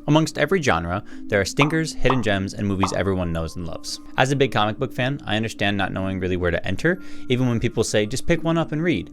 Amongst every genre, there are stinkers, hidden gems, and movies everyone knows and loves. As a big comic book fan, I understand not knowing really where to enter, even when people say just pick one up and read.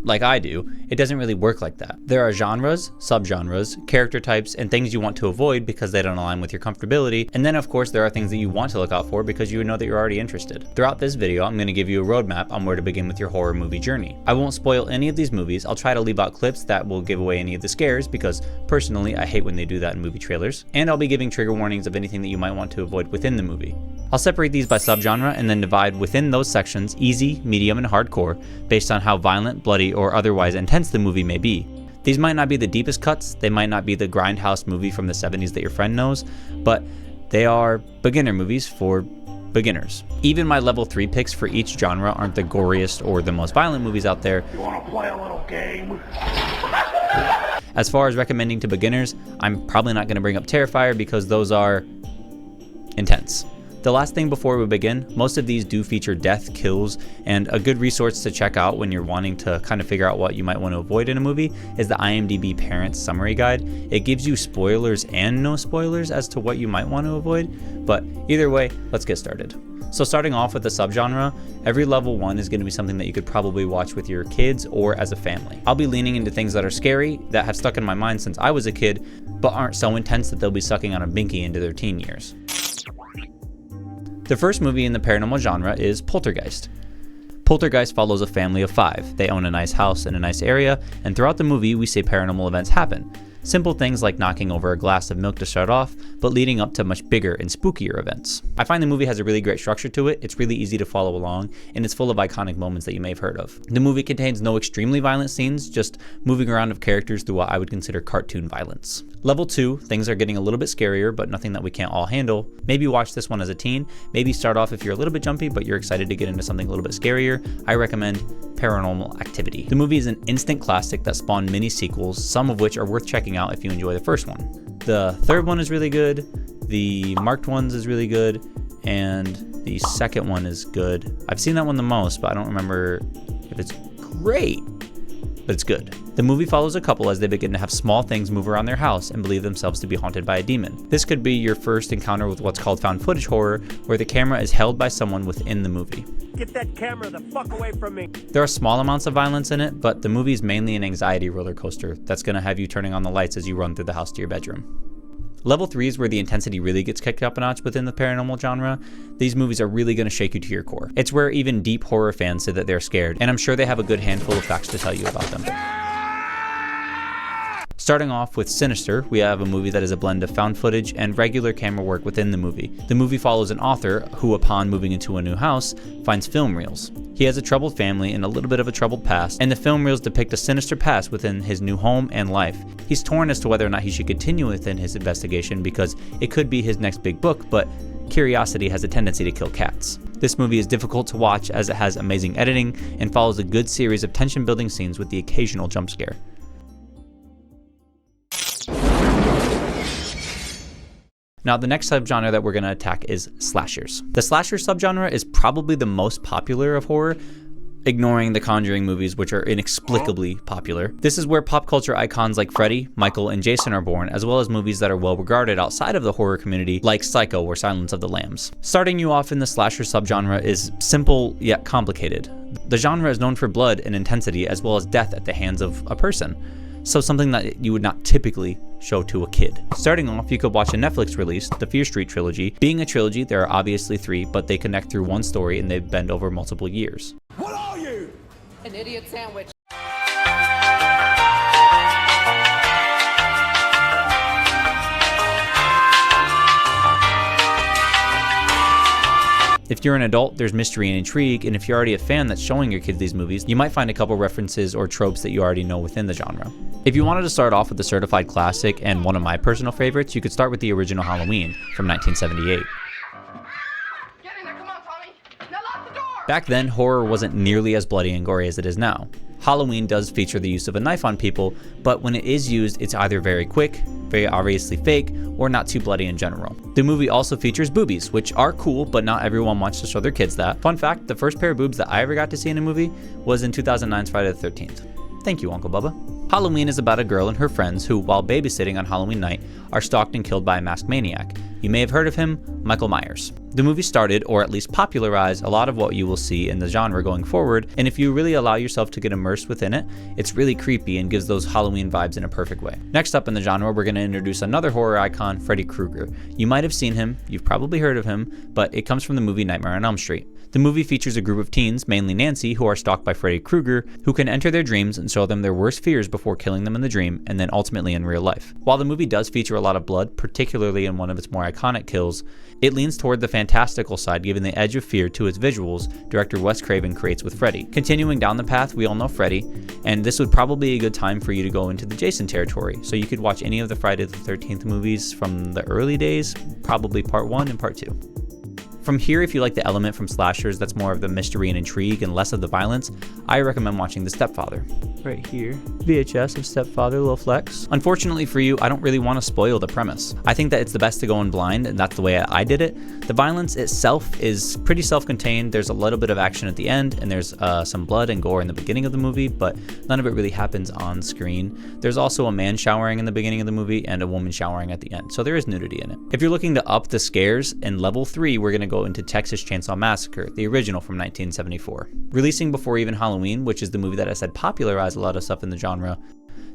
Like I do, it doesn't really work like that. There are genres, subgenres, character types, and things you want to avoid because they don't align with your comfortability, and then of course there are things that you want to look out for because you know that you're already interested. Throughout this video, I'm going to give you a roadmap on where to begin with your horror movie journey. I won't spoil any of these movies. I'll try to leave out clips that will give away any of the scares because personally I hate when they do that in movie trailers, and I'll be giving trigger warnings of anything that you might want to avoid within the movie. I'll separate these by subgenre and then divide within those sections easy, medium, and hardcore based on how violent, bloody, or otherwise intense the movie may be. These might not be the deepest cuts, they might not be the grindhouse movie from the 70s that your friend knows, but they are beginner movies for beginners. Even my level 3 picks for each genre aren't the goriest or the most violent movies out there. You wanna play a little game? As far as recommending to beginners, I'm probably not going to bring up Terrifier because those are intense. The last thing before we begin, most of these do feature death, kills, and a good resource to check out when you're wanting to kind of figure out what you might want to avoid in a movie is the IMDb Parents Summary Guide. It gives you spoilers and no spoilers as to what you might want to avoid, but either way, let's get started. So starting off with the subgenre, every level 1 is going to be something that you could probably watch with your kids or as a family. I'll be leaning into things that are scary, that have stuck in my mind since I was a kid, but aren't so intense that they'll be sucking on a binky into their teen years. The first movie in the paranormal genre is Poltergeist. Poltergeist follows a family of 5. They own a nice house in a nice area, and throughout the movie we see paranormal events happen. Simple things like knocking over a glass of milk to start off, but leading up to much bigger and spookier events. I find the movie has a really great structure to it, it's really easy to follow along, and it's full of iconic moments that you may have heard of. The movie contains no extremely violent scenes, just moving around of characters through what I would consider cartoon violence. Level 2, things are getting a little bit scarier, but nothing that we can't all handle. Maybe watch this one as a teen, maybe start off if you're a little bit jumpy, but you're excited to get into something a little bit scarier. I recommend Paranormal Activity. The movie is an instant classic that spawned many sequels, some of which are worth checking out if you enjoy the first one. The third one is really good, the marked ones is really good, and the second one is good. I've seen that one the most, but I don't remember if it's great, but it's good. The movie follows a couple as they begin to have small things move around their house and believe themselves to be haunted by a demon. This could be your first encounter with what's called found footage horror, where the camera is held by someone within the movie. Get that camera the fuck away from me. There are small amounts of violence in it, but the movie is mainly an anxiety roller coaster that's going to have you turning on the lights as you run through the house to your bedroom. Level 3 is where the intensity really gets kicked up a notch within the paranormal genre. These movies are really going to shake you to your core. It's where even deep horror fans say that they're scared, and I'm sure they have a good handful of facts to tell you about them. Starting off with Sinister, we have a movie that is a blend of found footage and regular camera work within the movie. The movie follows an author who, upon moving into a new house, finds film reels. He has a troubled family and a little bit of a troubled past, and the film reels depict a sinister past within his new home and life. He's torn as to whether or not he should continue within his investigation because it could be his next big book, but curiosity has a tendency to kill cats. This movie is difficult to watch as it has amazing editing and follows a good series of tension-building scenes with the occasional jump scare. Now, the next subgenre that we're going to attack is slashers. The slasher subgenre is probably the most popular of horror, ignoring the Conjuring movies, which are inexplicably popular. This is where pop culture icons like Freddy, Michael, and Jason are born, as well as movies that are well regarded outside of the horror community, like Psycho or Silence of the Lambs. Starting you off in the slasher subgenre is simple yet complicated. The genre is known for blood and intensity, as well as death at the hands of a person. So something that you would not typically show to a kid. Starting off, you could watch a Netflix release, the Fear Street trilogy. Being a trilogy, there are obviously 3, but they connect through one story and they bend over multiple years. What are you? An idiot sandwich. If you're an adult, there's mystery and intrigue, and if you're already a fan that's showing your kids these movies, you might find a couple references or tropes that you already know within the genre. If you wanted to start off with a certified classic and one of my personal favorites, you could start with the original Halloween from 1978. Get in there, come on, Tommy. Now lock the door. Back then, horror wasn't nearly as bloody and gory as it is now. Halloween does feature the use of a knife on people, but when it is used, it's either very quick, very obviously fake, or not too bloody in general. The movie also features boobies, which are cool, but not everyone wants to show their kids that. Fun fact, the first pair of boobs that I ever got to see in a movie was in 2009's Friday the 13th. Thank you, Uncle Bubba. Halloween is about a girl and her friends who, while babysitting on Halloween night, are stalked and killed by a masked maniac. You may have heard of him, Michael Myers. The movie started, or at least popularized, a lot of what you will see in the genre going forward, and if you really allow yourself to get immersed within it, it's really creepy and gives those Halloween vibes in a perfect way. Next up in the genre, we're going to introduce another horror icon, Freddy Krueger. You might have seen him, you've probably heard of him, but it comes from the movie Nightmare on Elm Street. The movie features a group of teens, mainly Nancy, who are stalked by Freddy Krueger, who can enter their dreams and show them their worst fears before killing them in the dream, and then ultimately in real life. While the movie does feature a lot of blood, particularly in one of its more iconic kills, it leans toward the fantastical side, giving the edge of fear to its visuals director Wes Craven creates with Freddy. Continuing down the path, we all know Freddy, and this would probably be a good time for you to go into the Jason territory. So you could watch any of the Friday the 13th movies from the early days, probably part 1 and part 2. From here, if you like the element from slashers that's more of the mystery and intrigue and less of the violence, I recommend watching The Stepfather. Right here, VHS of Stepfather, little flex. Unfortunately for you, I don't really want to spoil the premise. I think that it's the best to go in blind, and that's the way I did it. The violence itself is pretty self-contained. There's a little bit of action at the end, and there's some blood and gore in the beginning of the movie, but none of it really happens on screen. There's also a man showering in the beginning of the movie and a woman showering at the end, so there is nudity in it. If you're looking to up the scares, in level 3, we're going to go into Texas Chainsaw Massacre, the original from 1974. Releasing before even Halloween, which is the movie that I said popularized a lot of stuff in the genre,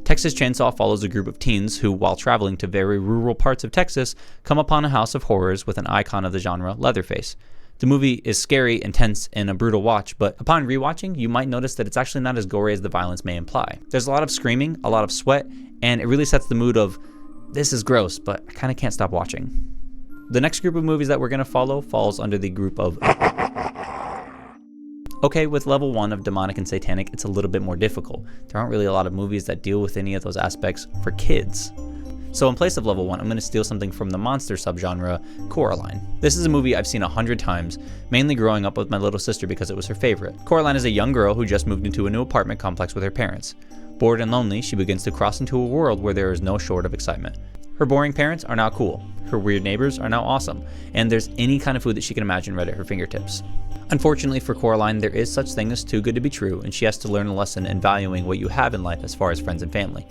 Texas Chainsaw follows a group of teens who, while traveling to very rural parts of Texas, come upon a house of horrors with an icon of the genre, Leatherface. The movie is scary, intense, and a brutal watch, but upon rewatching, you might notice that it's actually not as gory as the violence may imply. There's a lot of screaming, a lot of sweat, and it really sets the mood of, this is gross, but I kind of can't stop watching. The next group of movies that we're going to follow falls under the group of... Okay, with level 1 of demonic and satanic, it's a little bit more difficult. There aren't really a lot of movies that deal with any of those aspects for kids. So in place of level 1, I'm going to steal something from the monster subgenre, Coraline. This is a movie I've seen 100 times, mainly growing up with my little sister because it was her favorite. Coraline is a young girl who just moved into a new apartment complex with her parents. Bored and lonely, she begins to cross into a world where there is no short of excitement. Her boring parents are now cool, her weird neighbors are now awesome, and there's any kind of food that she can imagine right at her fingertips. Unfortunately for Coraline, there is such thing as too good to be true, and she has to learn a lesson in valuing what you have in life as far as friends and family.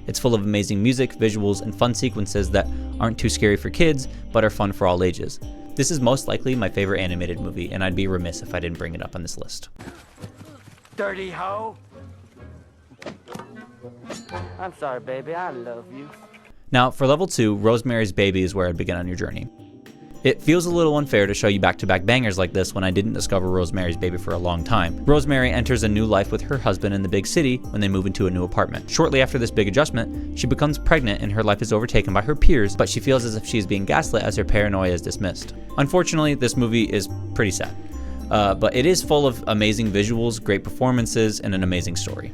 It's full of amazing music, visuals, and fun sequences that aren't too scary for kids, but are fun for all ages. This is most likely my favorite animated movie, and I'd be remiss if I didn't bring it up on this list. Dirty hoe. I'm sorry, baby. I love you. Now, for level 2, Rosemary's Baby is where I'd begin on your journey. It feels a little unfair to show you back-to-back bangers like this when I didn't discover Rosemary's Baby for a long time. Rosemary enters a new life with her husband in the big city when they move into a new apartment. Shortly after this big adjustment, she becomes pregnant and her life is overtaken by her peers, but she feels as if she is being gaslit as her paranoia is dismissed. Unfortunately, this movie is pretty sad, but it is full of amazing visuals, great performances, and an amazing story.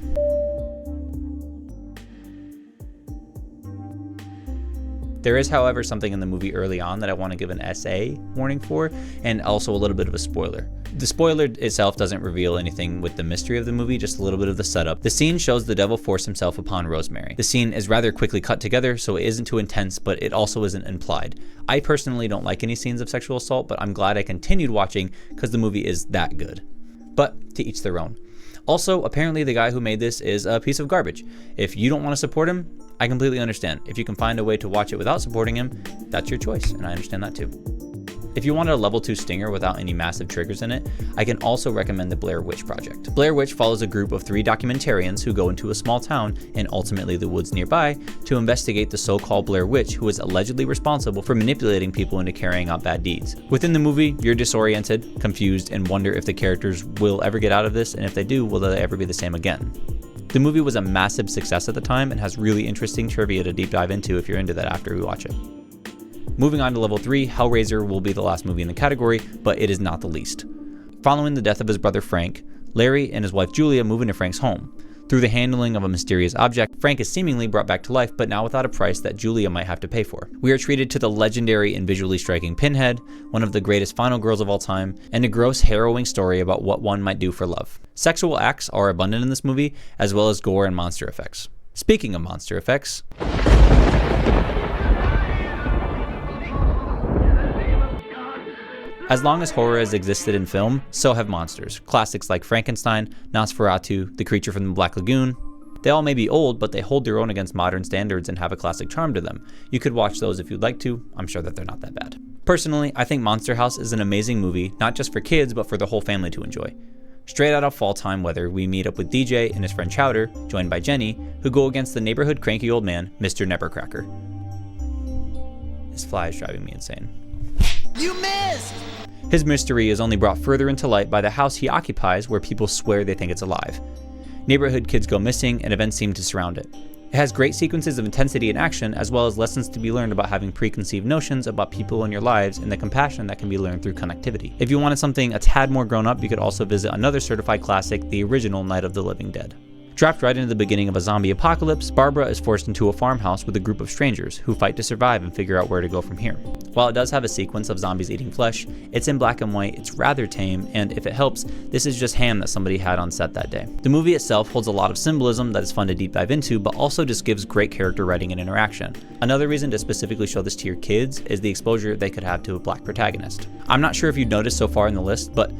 There is, however, something in the movie early on that I want to give an SA warning for, and also a little bit of a spoiler. The spoiler itself doesn't reveal anything with the mystery of the movie, just a little bit of the setup. The scene shows the devil force himself upon Rosemary. The scene is rather quickly cut together, so it isn't too intense, but it also isn't implied. I personally don't like any scenes of sexual assault, but I'm glad I continued watching because the movie is that good. But to each their own. Also, apparently the guy who made this is a piece of garbage. If you don't want to support him, I completely understand. If you can find a way to watch it without supporting him, that's your choice, and I understand that too. If you wanted a level 2 stinger without any massive triggers in it, I can also recommend the Blair Witch Project. Blair Witch follows a group of 3 documentarians who go into a small town and ultimately the woods nearby to investigate the so-called Blair Witch who is allegedly responsible for manipulating people into carrying out bad deeds. Within the movie, you're disoriented, confused, and wonder if the characters will ever get out of this, and if they do, will they ever be the same again? The movie was a massive success at the time and has really interesting trivia to deep dive into if you're into that after we watch it. Moving on to level 3, Hellraiser will be the last movie in the category, but it is not the least. Following the death of his brother Frank, Larry and his wife Julia move into Frank's home. Through the handling of a mysterious object, Frank is seemingly brought back to life, but now without a price that Julia might have to pay for. We are treated to the legendary and visually striking Pinhead, one of the greatest final girls of all time, and a gross, harrowing story about what one might do for love. Sexual acts are abundant in this movie, as well as gore and monster effects. Speaking of monster effects, as long as horror has existed in film, so have monsters. Classics like Frankenstein, Nosferatu, The Creature from the Black Lagoon, They all may be old, but they hold their own against modern standards and have a classic charm to them. You could watch those if you'd like to. I'm sure that they're not that bad. Personally, I think Monster House is an amazing movie, not just for kids, but for the whole family to enjoy. Straight out of Fall Time Weather, we meet up with DJ and his friend Chowder, joined by Jenny, who go against the neighborhood cranky old man, Mr. Nevercracker. This fly is driving me insane. You missed! His mystery is only brought further into light by the house he occupies, where people swear they think it's alive. Neighborhood kids go missing and events seem to surround it. It has great sequences of intensity and action, as well as lessons to be learned about having preconceived notions about people in your lives and the compassion that can be learned through connectivity. If you wanted something a tad more grown up, you could also visit another certified classic, the original Night of the Living Dead. Dropped right into the beginning of a zombie apocalypse, Barbara is forced into a farmhouse with a group of strangers who fight to survive and figure out where to go from here. While it does have a sequence of zombies eating flesh, it's in black and white, it's rather tame, and if it helps, this is just ham that somebody had on set that day. The movie itself holds a lot of symbolism that is fun to deep dive into, but also just gives great character writing and interaction. Another reason to specifically show this to your kids is the exposure they could have to a black protagonist. I'm not sure if you've noticed so far in the list, but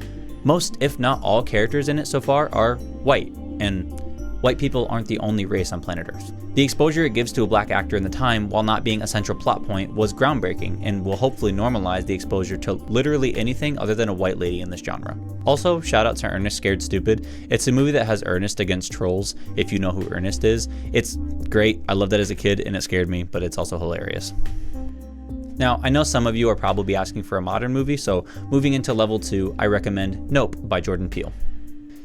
most, if not all, characters in it so far are white, and white people aren't the only race on planet Earth. The exposure it gives to a black actor in the time, while not being a central plot point, was groundbreaking and will hopefully normalize the exposure to literally anything other than a white lady in this genre. Also, shout out to Ernest Scared Stupid. It's a movie that has Ernest against trolls, if you know who Ernest is. It's great, I loved it as a kid and it scared me, but it's also hilarious. Now, I know some of you are probably asking for a modern movie, so moving into level 2, I recommend Nope by Jordan Peele.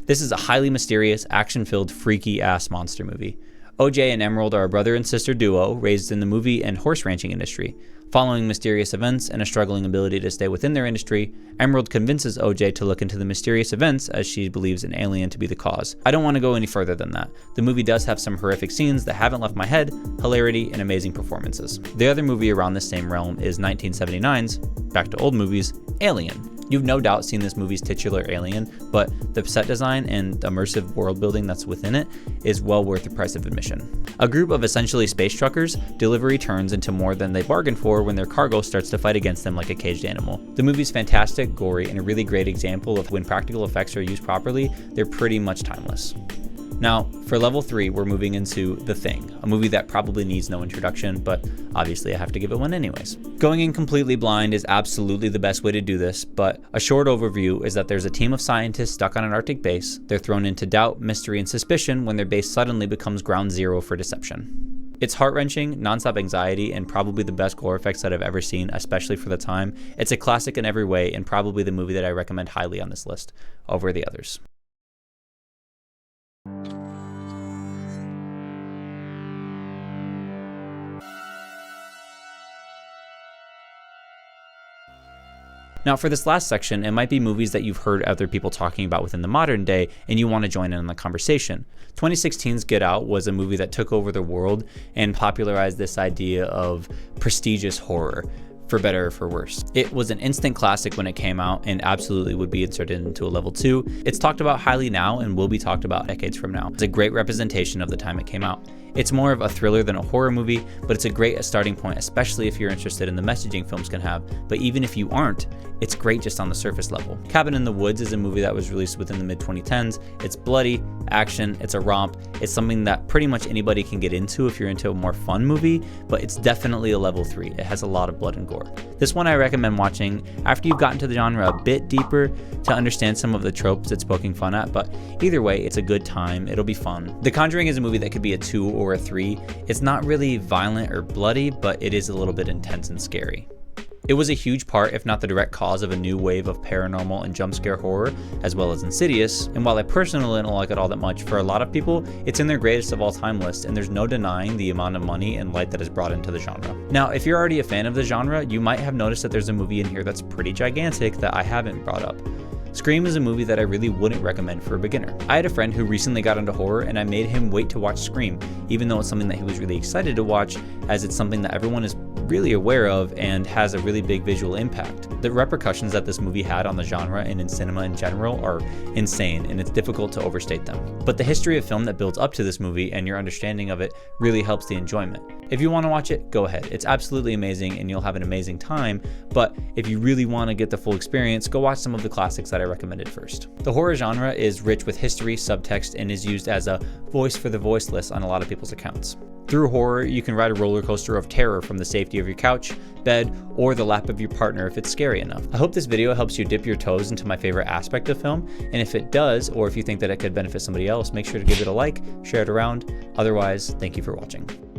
This is a highly mysterious, action-filled, freaky-ass monster movie. OJ and Emerald are a brother and sister duo raised in the movie and horse ranching industry. Following mysterious events and a struggling ability to stay within their industry, Emerald convinces OJ to look into the mysterious events as she believes an alien to be the cause. I don't want to go any further than that. The movie does have some horrific scenes that haven't left my head, hilarity, and amazing performances. The other movie around this same realm is 1979's, back to old movies, Alien. You've no doubt seen this movie's titular alien, but the set design and immersive world building that's within it is well worth the price of admission. A group of essentially space truckers, delivery turns into more than they bargained for when their cargo starts to fight against them like a caged animal. The movie's fantastic, gory, and a really great example of when practical effects are used properly, they're pretty much timeless. Now, for level 3, we're moving into The Thing, a movie that probably needs no introduction, but obviously I have to give it one anyways. Going in completely blind is absolutely the best way to do this, but a short overview is that there's a team of scientists stuck on an Arctic base. They're thrown into doubt, mystery, and suspicion when their base suddenly becomes ground zero for deception. It's heart-wrenching, non-stop anxiety, and probably the best gore effects that I've ever seen, especially for the time. It's a classic in every way, and probably the movie that I recommend highly on this list over the others. Now for this last section, it might be movies that you've heard other people talking about within the modern day and you want to join in on the conversation. 2016's Get Out was a movie that took over the world and popularized this idea of prestigious horror, for better or for worse. It was an instant classic when it came out and absolutely would be inserted into a level 2. It's talked about highly now and will be talked about decades from now. It's a great representation of the time it came out. It's more of a thriller than a horror movie, but it's a great starting point, especially if you're interested in the messaging films can have. But even if you aren't, it's great just on the surface level. Cabin in the Woods is a movie that was released within the mid-2010s. It's bloody, action, it's a romp. It's something that pretty much anybody can get into if you're into a more fun movie, but it's definitely a level 3. It has a lot of blood and gore. This one I recommend watching after you've gotten to the genre a bit deeper to understand some of the tropes it's poking fun at, but either way, it's a good time. It'll be fun. The Conjuring is a movie that could be a 2 or a 3. It's not really violent or bloody, but it is a little bit intense and scary. It was a huge part, if not the direct cause, of a new wave of paranormal and jump scare horror, as well as Insidious, and while I personally don't like it all that much, for a lot of people, it's in their greatest of all time list, and there's no denying the amount of money and light that is brought into the genre. Now, if you're already a fan of the genre, you might have noticed that there's a movie in here that's pretty gigantic that I haven't brought up. Scream is a movie that I really wouldn't recommend for a beginner. I had a friend who recently got into horror and I made him wait to watch Scream, even though it's something that he was really excited to watch, as it's something that everyone is really aware of and has a really big visual impact. The repercussions that this movie had on the genre and in cinema in general are insane, and it's difficult to overstate them. But the history of film that builds up to this movie and your understanding of it really helps the enjoyment. If you want to watch it, go ahead. It's absolutely amazing and you'll have an amazing time, but if you really want to get the full experience, go watch some of the classics that I recommended first. The horror genre is rich with history, subtext, and is used as a voice for the voiceless on a lot of people's accounts. Through horror, you can ride a roller coaster of terror from the safety of your couch, bed, or the lap of your partner if it's scary enough. I hope this video helps you dip your toes into my favorite aspect of film, and if it does, or if you think that it could benefit somebody else, make sure to give it a like, share it around. Otherwise, thank you for watching.